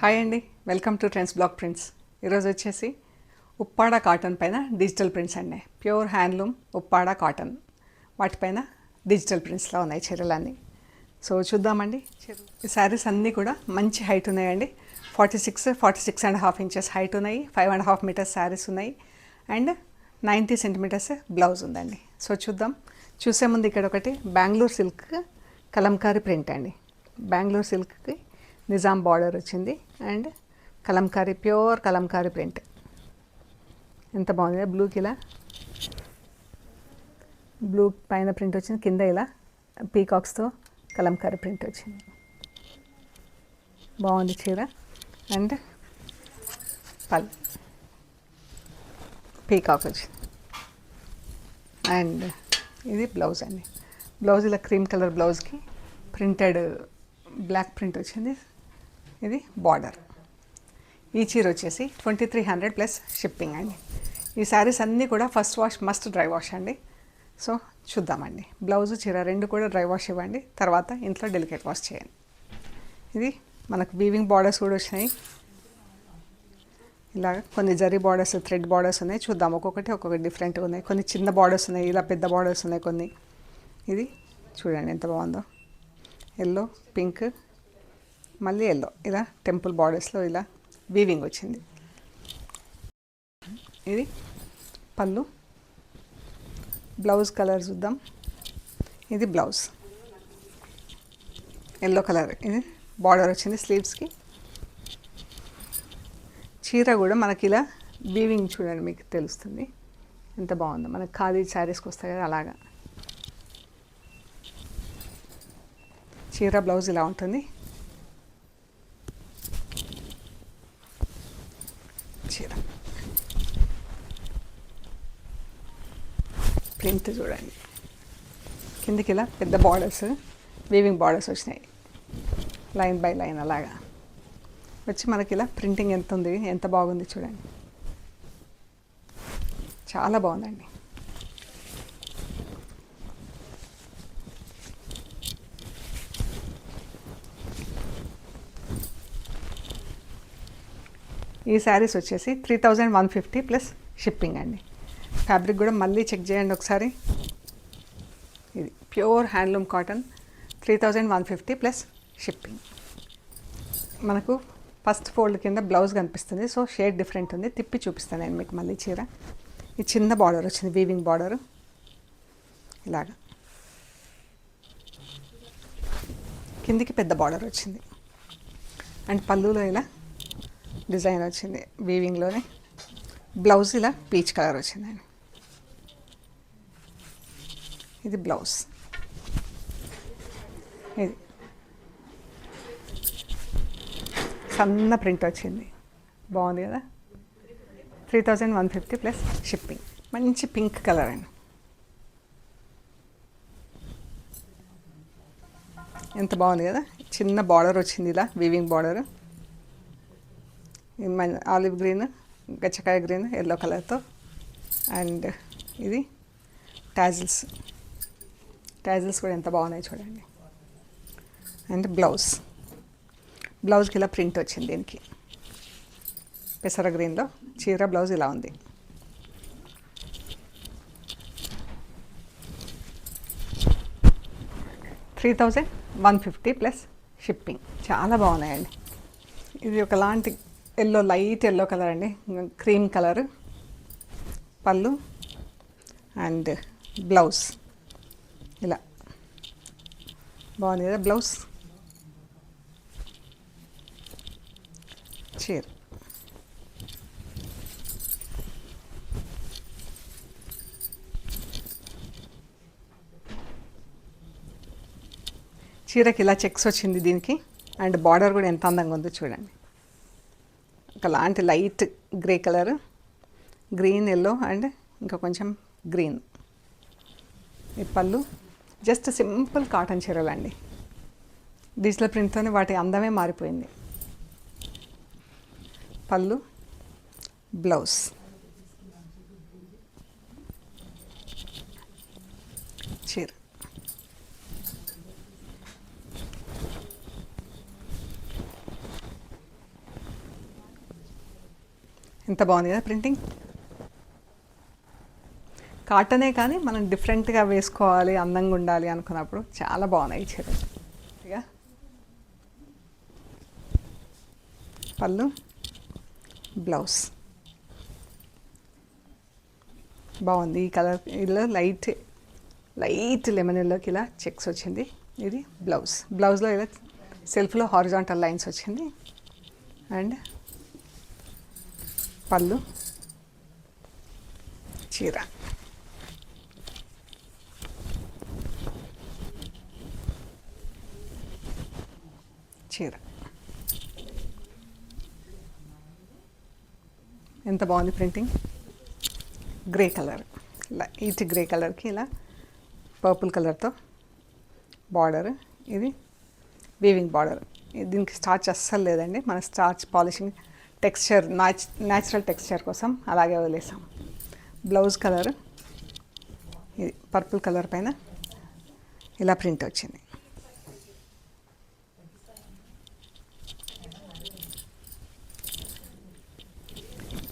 Hi అండి, welcome to trends block prints. ఈరోజు వచ్చేసి ఉప్పాడ కాటన్ పైన డిజిటల్ ప్రింట్స్ అండి. ప్యూర్ హ్యాండ్లూమ్ ఉప్పాడ కాటన్ వాటిపైన డిజిటల్ ప్రింట్స్లో ఉన్నాయి చీరలన్నీ. సో చూద్దామండి. ఈ శారీస్ అన్నీ కూడా మంచి హైట్ ఉన్నాయండి. 46.5 ఇంచెస్ హైట్ ఉన్నాయి. 5.5 మీటర్స్ శారీస్ ఉన్నాయి అండ్ 90 సెంటీమీటర్స్ బ్లౌజ్ ఉందండి. సో చూద్దాం. చూసే ముందు ఇక్కడ ఒకటి బెంగళూరు సిల్క్ కలంకారీ ప్రింట్ అండి. బెంగళూరు సిల్క్కి నిజాం బార్డర్ వచ్చింది and Kalamkari, pure Kalamkari print. ఎంత బాగుంది. బ్లూకి ఇలా బ్లూ పైన ప్రింట్ వచ్చింది, కింద ఇలా పీకాక్స్తో కలంకారీ ప్రింట్ వచ్చింది. బాగుంది చీర. అండ్ పల్ పీకాక్ వచ్చింది అండ్ ఇది బ్లౌజ్ అండి. బ్లౌజ్ ఇలా క్రీమ్ కలర్ బ్లౌజ్కి ప్రింటెడ్ బ్లాక్ ప్రింట్ వచ్చింది. ఇది బార్డర్. ఈ చీర వచ్చేసి 2300 ప్లస్ షిప్పింగ్ అండి. ఈ శారీస్ అన్నీ కూడా first wash must dry wash అండి. సో చూద్దామండి. బ్లౌజు చీర రెండు కూడా డ్రై వాష్ ఇవ్వండి, తర్వాత ఇంట్లో డెలికేట్ వాష్ చేయండి. ఇది మనకు వీవింగ్ బార్డర్స్ కూడా వచ్చినాయి. ఇలాగ కొన్ని జరీ బార్డర్స్, థ్రెడ్ బార్డర్స్ ఉన్నాయి. చూద్దాం. ఒక్కొక్కటి డిఫరెంట్గా ఉన్నాయి. కొన్ని చిన్న బార్డర్స్ ఉన్నాయి, ఇలా పెద్ద బార్డర్స్ ఉన్నాయి కొన్ని. ఇది చూడండి ఎంత బాగుందో. ఎల్లో, పింక్, మళ్ళీ ఎల్లో, ఇలా టెంపుల్ బార్డర్స్లో ఇలా వీవింగ్ వచ్చింది. ఇది పళ్ళు. బ్లౌజ్ కలర్ చూద్దాం. ఇది బ్లౌజ్ ఎల్లో కలర్. ఇది బార్డర్ వచ్చింది స్లీవ్స్కి. చీర కూడా మనకి ఇలా వీవింగ్ చూడండి, మీకు తెలుస్తుంది ఎంత బాగుందో. మనకి ఖాదీ శారీస్కి వస్తాయి కదా అలాగా. చీర బ్లౌజ్ ఇలా ఉంటుంది. చీర ప్రింట్ చూడండి. కిందికి ఇలా పెద్ద బార్డర్స్, వీవింగ్ బార్డర్స్ వచ్చినాయి లైన్ బై లైన్ అలాగా వచ్చి మనకి ఇలా ప్రింటింగ్ ఎంత ఉంది, ఎంత బాగుంది చూడండి. చాలా బాగుందండి. ఈ శారీస్ వచ్చేసి 3150 ప్లస్ షిప్పింగ్ అండి. ఫ్యాబ్రిక్ కూడా మళ్ళీ చెక్ చేయండి ఒకసారి. ఇది pure handloom cotton, 3150 plus shipping. మనకు ఫస్ట్ ఫోల్డ్ కింద బ్లౌజ్ కనిపిస్తుంది. సో షేడ్ డిఫరెంట్ ఉంది, తిప్పి చూపిస్తాను నేను మీకు మళ్ళీ చీర. ఈ చిన్న బార్డర్ వచ్చింది, వీవింగ్ బార్డరు ఇలాగా. కిందికి పెద్ద బార్డర్ వచ్చింది అండ్ పళ్ళులో ఇలా డిజైన్ వచ్చింది వీవింగ్లోనే. బ్లౌజ్ ఇలా పీచ్ కలర్ వచ్చిందండి. ఇది బ్లౌజ్. ఇది సన్న ప్రింట్ వచ్చింది, బాగుంది కదా. 3150 ప్లస్ షిప్పింగ్. మంచి పింక్ కలర్ అండి. ఎంత బాగుంది కదా. చిన్న బార్డర్ వచ్చింది ఇలా వీవింగ్ బార్డర్. ఆలివ్ గ్రీన్, గచ్చకాయ గ్రీన్, ఎల్లో కలర్తో. అండ్ ఇది టాజిల్స్. టాజిల్స్ కూడా ఎంత బాగున్నాయి చూడండి. And blouse. బ్లౌజ్కి ఇలా ప్రింట్ వచ్చింది దీనికి పెసర గ్రీన్లో. చీర బ్లౌజ్ ఇలా ఉంది. $3150 ప్లస్ షిప్పింగ్. చాలా బాగున్నాయండి. ఇది ఒకలాంటి ఎల్లో, లైట్ ఎల్లో కలర్ అండి, క్రీమ్ కలర్. పళ్ళు అండ్ బ్లౌజ్ ఇలా బాగుంది కదా. బ్లౌజ్, చీర. చీరకి ఇలా చెక్స్ వచ్చింది దీనికి. అండ్ బార్డర్ కూడా ఎంత అందంగా ఉందో చూడండి. ఒకలాంటి light grey colour, green, yellow and ఇంకా కొంచెం గ్రీన్. ఈ పళ్ళు జస్ట్ సింపుల్ కాటన్ చీరలండి. డిజిటల్ ప్రింట్తోనే వాటి అందమే మారిపోయింది. పళ్ళు, బ్లౌజ్, చీర. ఎంత బాగుంది కదా ప్రింటింగ్. కాటనే కానీ మనం డిఫరెంట్గా వేసుకోవాలి, అందంగా ఉండాలి అనుకున్నప్పుడు చాలా బాగున్నాయి చీరలు. ఇక పళ్ళు, బ్లౌజ్ బాగుంది. ఈ కలర్ ఇలా లైట్ లెమన్ ఎల్లోకి ఇలా చెక్స్ వచ్చింది. ఇది బ్లౌజ్లో ఇలా సెల్ఫ్లో హారిజాంటల్ లైన్స్ వచ్చింది. అండ్ పళ్ళు, చీర. ఎంత బాగుంది printing. Grey colour, light grey కలర్కి ఇలా పర్పుల్ కలర్తో బార్డర్. ఇది వీవింగ్ బార్డర్. దీనికి స్టార్చ్ అస్సలు లేదండి, మన starch polishing texture natural texture కోసం అలాగే వదిలేసాం. బ్లౌజ్ కలర్ ఇది పర్పుల్ కలర్ పైన ఇలా ప్రింట్ వచ్చింది.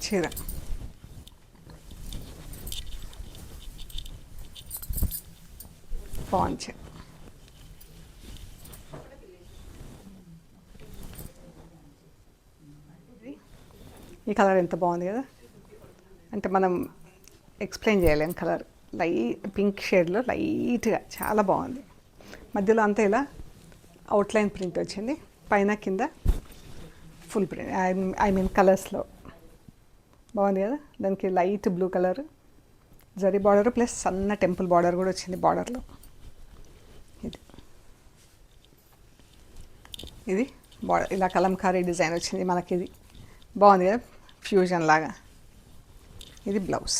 చీర పాంచ్. ఈ కలర్ ఎంత బాగుంది కదా, అంటే మనం ఎక్స్ప్లెయిన్ చేయలేం. కలర్ పింక్ షేడ్లో లైట్గా చాలా బాగుంది. మధ్యలో అంతా ఇలా అవుట్లైన్ ప్రింట్ వచ్చింది, పైన కింద ఫుల్ ప్రింట్, ఐ మీన్ కలర్స్లో బాగుంది కదా. దానికి light blue colour zari border plus సన్న టెంపుల్ బార్డర్ కూడా వచ్చింది బార్డర్లో. ఇది బార్డర్ ఇలా కలంకారీ డిజైన్ వచ్చింది మనకి. ఇది బాగుంది కదా, ఫ్యూజన్ లాగా. ఇది బ్లౌజ్.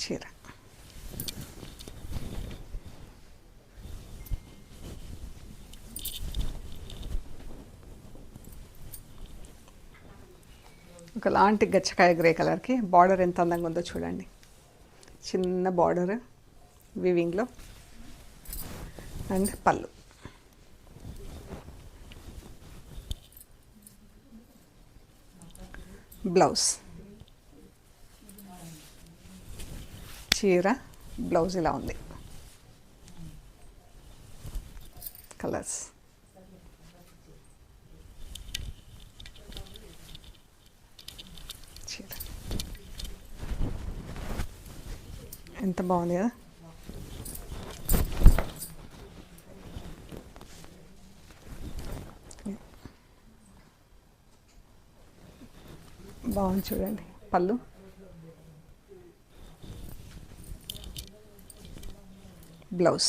చీర ఒకలాంటి గచ్చకాయ గ్రే కలర్కి బార్డర్ ఎంత అందంగా ఉందో చూడండి. చిన్న బార్డర్ వీవింగ్లో. అండ్ పళ్ళు, బ్లౌజ్. చీర బ్లౌజ్ ఇలా ఉంది. కలర్స్ చీర ఎంత బాగుంది కదా. బాగుంది చూడండి. పళ్ళు, బ్లౌజ్.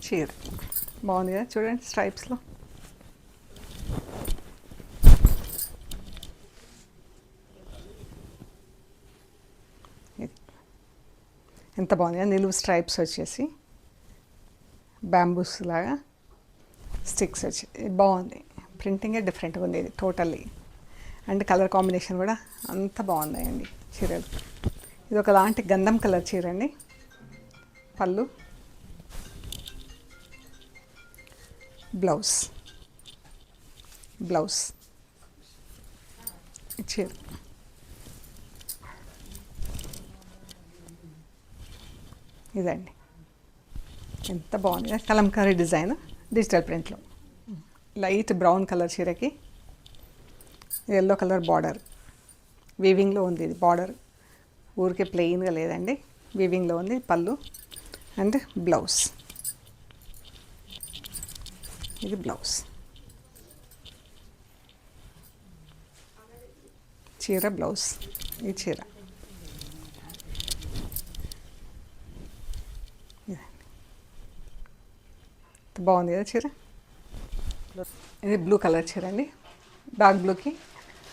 చీర బాగుంది కదా చూడండి స్ట్రైప్స్లో. ఎంత బాగుంది కదా, నిలువు స్ట్రైప్స్ వచ్చేసి బ్యాంబూస్ లాగా స్టిక్స్ వచ్చి బాగుంది. ప్రింటింగే డిఫరెంట్గా ఉంది ఇది టోటల్లీ. అండ్ కలర్ కాంబినేషన్ కూడా అంత బాగున్నాయండి చీరలు. ఇది ఒకలాంటి గంధం కలర్ చీర అండి. పళ్ళు, బ్లౌజ్. చీర ఇదండి. ఎంత బాగుంది కలంకారీ డిజైన్ డిజిటల్ ప్రింట్లో. లైట్ బ్రౌన్ కలర్ చీరకి ఎల్లో కలర్ బార్డర్ వీవింగ్లో ఉంది. ఇది బార్డర్ ఊరికే ప్లెయిన్గా లేదండి, వీవింగ్లో ఉంది. పళ్ళు అండ్ బ్లౌజ్. ఇది బ్లౌజ్. చీర బ్లౌజ్. ఈ చీర బాగుంది కదా చీర. ఇది బ్లూ కలర్ చీర అండి. డార్క్ బ్లూకి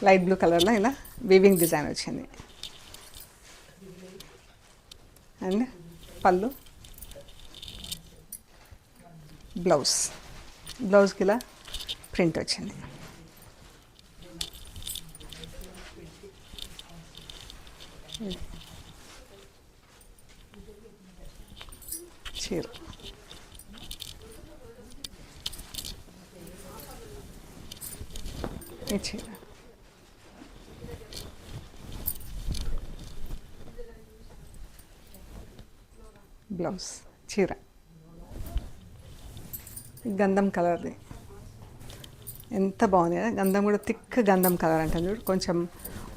లైట్ బ్లూ కలర్లో ఇలా వీవింగ్ డిజైన్ వచ్చింది. అండ్ పళ్ళు, బ్లౌజ్కి ఇలా ప్రింట్ వచ్చింది. ఇది చీర. ఈ చీర బ్లౌజ్, చీర గంధం కలర్ది ఎంత బాగుంది కదా. గంధం కూడా థిక్ గంధం కలర్ అంటే చూడు, కొంచెం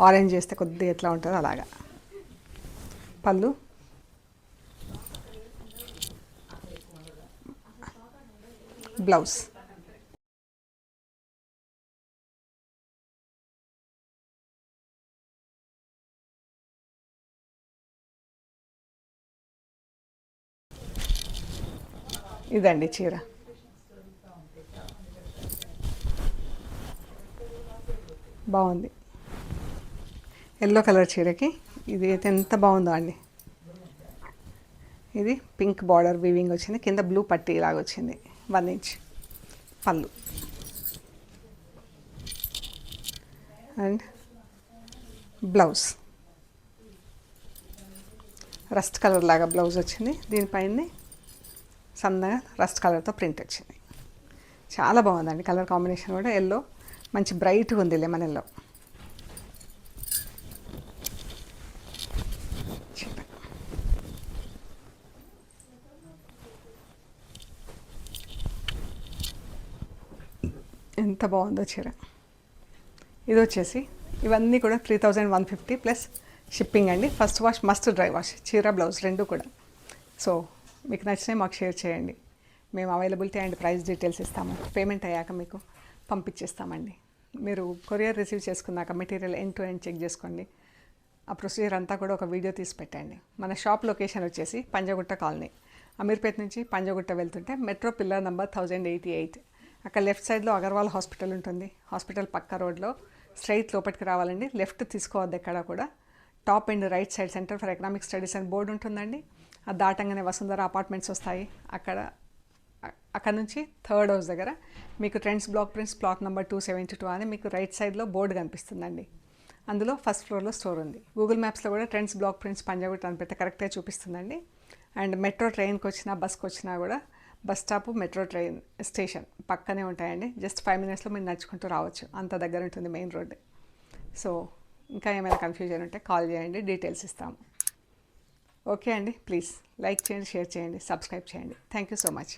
ఆరెంజ్ చేస్తే కొద్దిగా ఎట్లా ఉంటుందో అలాగా. పళ్ళు, బ్లౌజ్. ఇదండి చీర. బాగుంది ఎల్లో కలర్ చీరకి. ఇది అయితే ఎంత బాగుందో అండి. ఇది పింక్ బార్డర్ వీవింగ్ వచ్చింది, కింద బ్లూ పట్టీ ఇలాగ వచ్చింది, 1 ఇంచ్ పళ్ళు. అండ్ బ్లౌజ్ రస్ట్ కలర్ లాగా బ్లౌజ్ వచ్చింది. దీనిపైన సన్నగా రస్ట్ కలర్తో ప్రింట్ వచ్చింది. చాలా బాగుందండి కలర్ కాంబినేషన్ కూడా. ఎల్లో మంచి బ్రైట్గా ఉంది, లెమన్ ఎల్లో. ఎంత బాగుందో చీర. ఇది వచ్చేసి ఇవన్నీ కూడా 3150 ప్లస్ షిప్పింగ్ అండి. First wash must dry wash, చీర బ్లౌజ్ రెండు కూడా. సో మీకు నచ్చినాయి మాకు షేర్ చేయండి. మేము అవైలబిలిటీ అండ్ ప్రైస్ డీటెయిల్స్ ఇస్తాము. పేమెంట్ అయ్యాక మీకు పంపించేస్తామండి. మీరు కొరియర్ రిసీవ్ చేసుకున్నాక material end to end check చేసుకోండి. ఆ ప్రొసీజర్ అంతా కూడా ఒక వీడియో తీసి పెట్టండి. మన షాప్ లొకేషన్ వచ్చేసి పంజగుట్ట కాలనీ, అమీర్పేట నుంచి పంజగుట్ట వెళ్తుంటే మెట్రో పిల్లర్ నెంబర్ 1088. అక్కడ లెఫ్ట్ సైడ్లో అగర్వాల్ హాస్పిటల్ ఉంటుంది. హాస్పిటల్ పక్క రోడ్లో స్ట్రైట్ లోపలికి రావాలండి. లెఫ్ట్ తీసుకోవద్దు ఎక్కడ కూడా. Top and right side centre for economic studies అని బోర్డు ఉంటుందండి. అది దాటంగానే వసుంధర అపార్ట్మెంట్స్ వస్తాయి. అక్కడ నుంచి థర్డ్ హౌస్ దగ్గర మీకు trends block prints plot number 272 అని మీకు రైట్ సైడ్లో బోర్డు కనిపిస్తుందండి. అందులో ఫస్ట్ ఫ్లోర్లో స్టోర్ ఉంది. గూగుల్ మ్యాప్స్లో కూడా ట్రెండ్స్ బ్లాక్ ప్రింట్స్ పంజాగుట్ట అని పెడితే కరెక్ట్గా చూపిస్తుందండి. అండ్ మెట్రో ట్రైన్కి వచ్చినా బస్కి వచ్చినా కూడా bus stop metro train station పక్కనే ఉంటాయండి. జస్ట్ 5 మినిట్స్లో మీరు నడుచుకుంటూ రావచ్చు, అంత దగ్గర ఉంటుంది మెయిన్ రోడ్. సో ఇంకా ఏమైనా కన్ఫ్యూజన్ ఉంటే కాల్ చేయండి, డీటెయిల్స్ ఇస్తాము. ఓకే అండి, ప్లీజ్ లైక్ చేయండి, షేర్ చేయండి, సబ్స్క్రైబ్ చేయండి. Thank you so much.